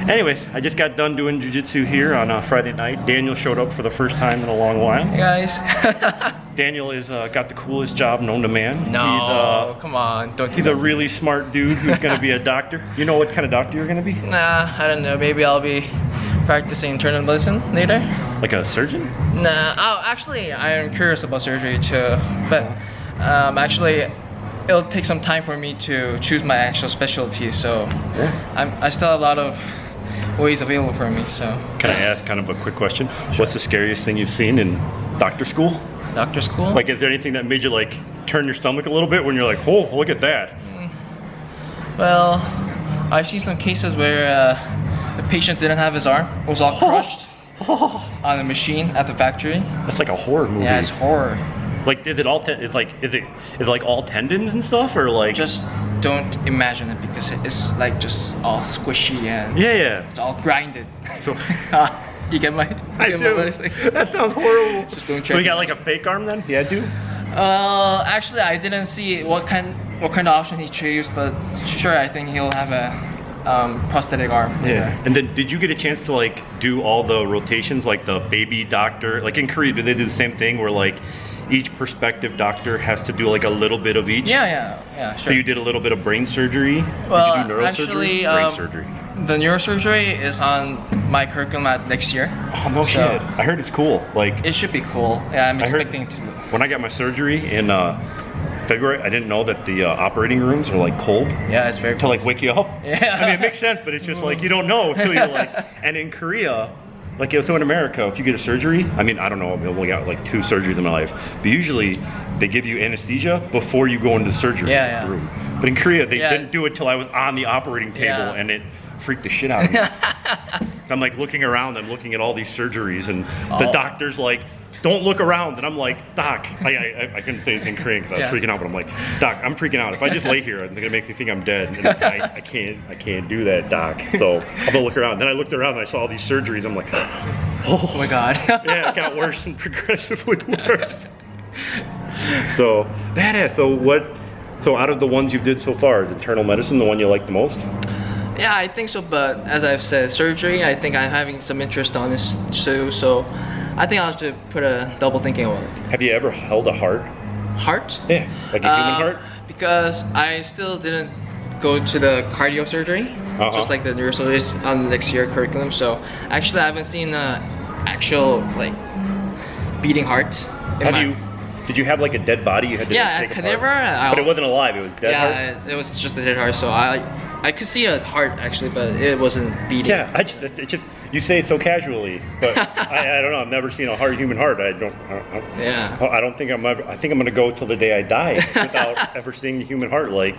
Anyways, I just got done doing jiu-jitsu here on Friday night. Daniel showed up for the first time in a long while. Hey guys. Daniel is got the coolest job known to man. No, come on, don't. He's a really smart dude who's gonna be a doctor. You know what kind of doctor you're gonna be? Nah, I don't know. Maybe I'll be practicing internal medicine later. Like a surgeon? Nah, actually, I am curious about surgery too. But actually, it'll take some time for me to choose my actual specialty. So Yeah. I still have a lot of ways available for me. So. Can I ask kind of a quick question? What's the scariest thing you've seen in doctor school? Doctor school? Like, is there anything that made you like turn your stomach a little bit when you're like, oh, look at that? Well, I've seen some cases where the patient didn't have his arm. It was all crushed on a machine at the factory. That's like a horror movie. Yeah, it's horror. Like, is it all? Is it like all tendons and stuff, or like? Just don't imagine it because it's like just all squishy and Yeah. it's all grinded. So, you get my? I do. That sounds horrible. Just don't. So he got like a fake arm then? He had to? Actually, I didn't see what kind of option he chose, but sure, I think he'll have a prosthetic arm. Yeah. And then did you get a chance to like do all the rotations, like the baby doctor? Like in Korea, do they do the same thing where like each prospective doctor has to do like a little bit of each? Yeah, sure. So you did a little bit of brain surgery? Well, did you do neurosurgery? actually, brain surgery. The neurosurgery is on my curriculum at next year. Oh no shit! I heard it's cool. Like it should be cool. Yeah, I'm expecting to. When I got my surgery in February, I didn't know that the operating rooms are like cold. Yeah, it's very to cool. like wake you up. Yeah. I mean, it makes sense, but it's just like you don't know until you're like. And in Korea, like so in America, if you get a surgery, I mean, I don't know, I've only got like 2 surgeries in my life, but usually they give you anesthesia before you go into the surgery room. But in Korea, they didn't do it till I was on the operating table, and it freaked the shit out of me. I'm like looking around, I'm looking at all these surgeries, and the doctor's like, don't look around, and I'm like, Doc, I couldn't say it in Korean because I was freaking out, but I'm like, Doc, I'm freaking out. If I just lay here, they're gonna make me think I'm dead, and I can't do that, Doc. So I'll go look around. Then I looked around and I saw all these surgeries. I'm like, oh my God. Yeah, it got worse and progressively worse. So badass. So out of the ones you did so far, is internal medicine the one you like the most? Yeah, I think so. But as I've said, surgery, I think I'm having some interest on this too. So I think I'll have to put a double thinking on it. Have you ever held a heart? Heart? Yeah, like a human heart? Because I still didn't go to the cardio surgery, just like the neurosurgery is on the next year curriculum. So actually I haven't seen actual like beating heart. Did you have like a dead body you had to take cadaver, apart? But it wasn't alive, it was dead heart? Yeah, it was just a dead heart, so I could see a heart actually, but it wasn't beating. Yeah, it's just you say it so casually, but I don't know, I've never seen a human heart. I think I think I'm gonna go till the day I die without ever seeing a human heart. Like,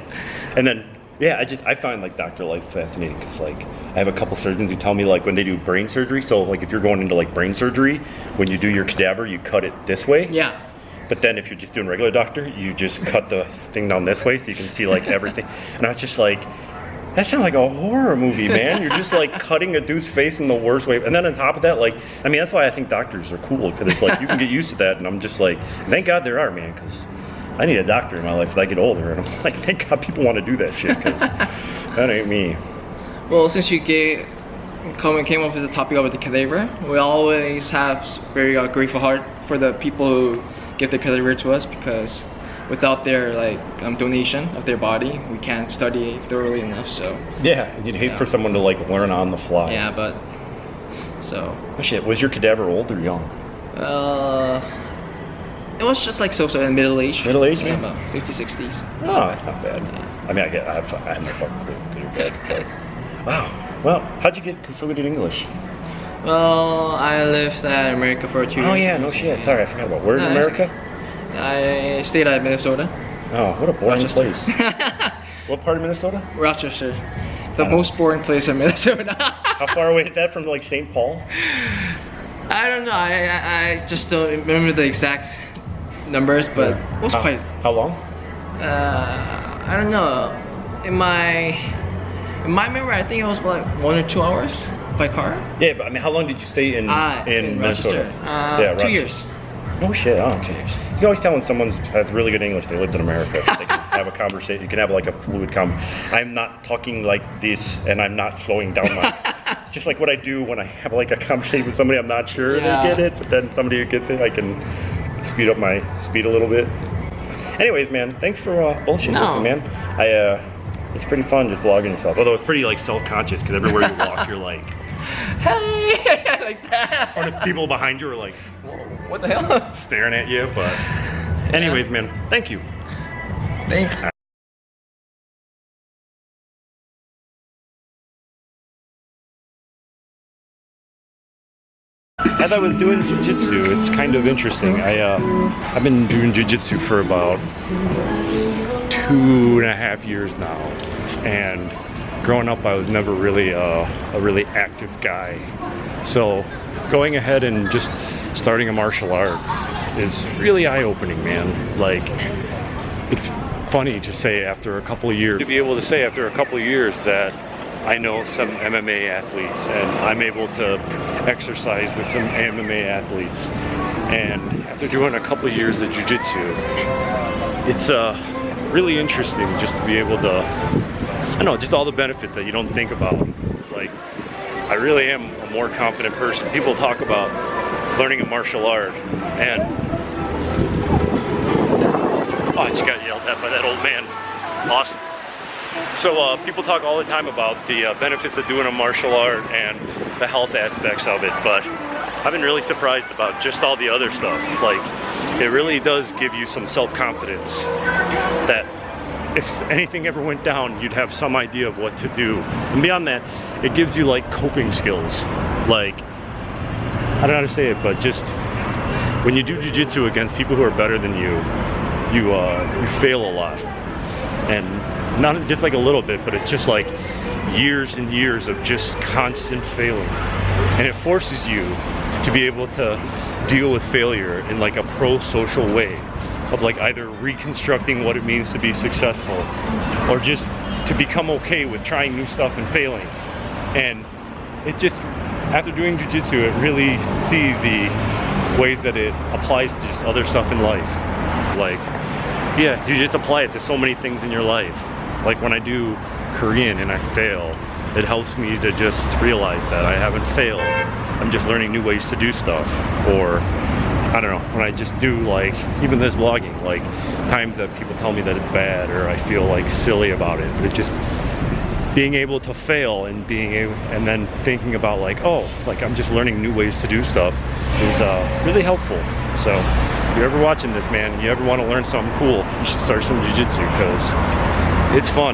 and then I find like doctor life fascinating because like I have a couple surgeons who tell me like when they do brain surgery, so like if you're going into like brain surgery, when you do your cadaver, you cut it this way. Yeah. But then if you're just doing regular doctor, you just cut the thing down this way so you can see like everything. And I was just like, that sounds like a horror movie, man. You're just like cutting a dude's face in the worst way. And then on top of that, like, I mean, that's why I think doctors are cool, because it's like you can get used to that. And I'm just like, thank God there are, man, because I need a doctor in my life as I get older. And I'm like, thank God people want to do that shit, because that ain't me. Well, since you came up with the topic of the cadaver, we always have very grateful heart for the people who give the cadaver to us, because without their like donation of their body, we can't study thoroughly enough. So yeah, you'd hate for someone to like learn on the fly. Yeah, but so. Oh shit, was your cadaver old or young? It was just like so in middle age. Middle age, yeah, man? about 50s, 60s. Oh, that's not bad. Yeah. I mean, I had no fucking clue because you're dead. But wow. Well, how'd you get so good at English? Well, I lived in America for 2 years. Oh yeah, no shit. Sorry, I forgot about. Where in America? I stayed at Minnesota. Oh, what a boring place. What part of Minnesota? Rochester. The most boring place in Minnesota. How far away is that from like St. Paul? I don't know. I just don't remember the exact numbers, but it was quite. How long? I don't know. In my memory, I think it was like 1 or 2 hours by car. Yeah, but I mean, how long did you stay in Minnesota? Rochester. 2 years. No shit. Oh, 2 years. You can always tell when someone has really good English, they lived in America. They can have a conversation. You can have like a fluid I'm not talking like this, and I'm not slowing down my just like what I do when I have like a conversation with somebody I'm not sure Yeah. they get it, but then somebody who gets it, I can speed up my speed a little bit. Anyways, man, thanks for bullshitting No. with me, man. It's pretty fun just vlogging yourself. Although it's pretty like self-conscious because everywhere you walk, you're like, hey, like that. or the people behind you are like What the hell? staring at you. But anyways, man, thank you. Thanks. As I was doing jiu-jitsu, it's kind of interesting. I've been doing jiu-jitsu for about 2.5 years now, and growing up I was never really a really active guy. So going ahead and just starting a martial art is really eye-opening, man. Like, it's funny to say after a couple of years, to be able to say after a couple of years that I know some MMA athletes and I'm able to exercise with some MMA athletes. And after doing a couple of years of jiu-jitsu, it's really interesting just to be able to, I don't know, just all the benefits that you don't think about. Like, I really am a more confident person. People talk about learning a martial art, and oh, I just got yelled at by that old man. Awesome. So people talk all the time about the benefits of doing a martial art and the health aspects of it, but I've been really surprised about just all the other stuff. Like, it really does give you some self-confidence that if anything ever went down, you'd have some idea of what to do. And beyond that, it gives you like coping skills. Like, I don't know how to say it, but just when you do jiu-jitsu against people who are better than you, you fail a lot. And not just like a little bit, but it's just like years and years of just constant failing. And it forces you to be able to deal with failure in like a pro-social way of like either reconstructing what it means to be successful or just to become okay with trying new stuff and failing. And it just, after doing jiu-jitsu, it really see the ways that it applies to just other stuff in life. Like, yeah, you just apply it to so many things in your life. Like when I do Korean and I fail, it helps me to just realize that I haven't failed. I'm just learning new ways to do stuff. Or, I don't know, when I just do like, even this vlogging, like times that people tell me that it's bad or I feel like silly about it. But it just, being able to fail and being able, and then thinking about like, oh, like I'm just learning new ways to do stuff is really helpful. So if you're ever watching this, man, you ever want to learn something cool, you should start some jiu-jitsu because it's fun.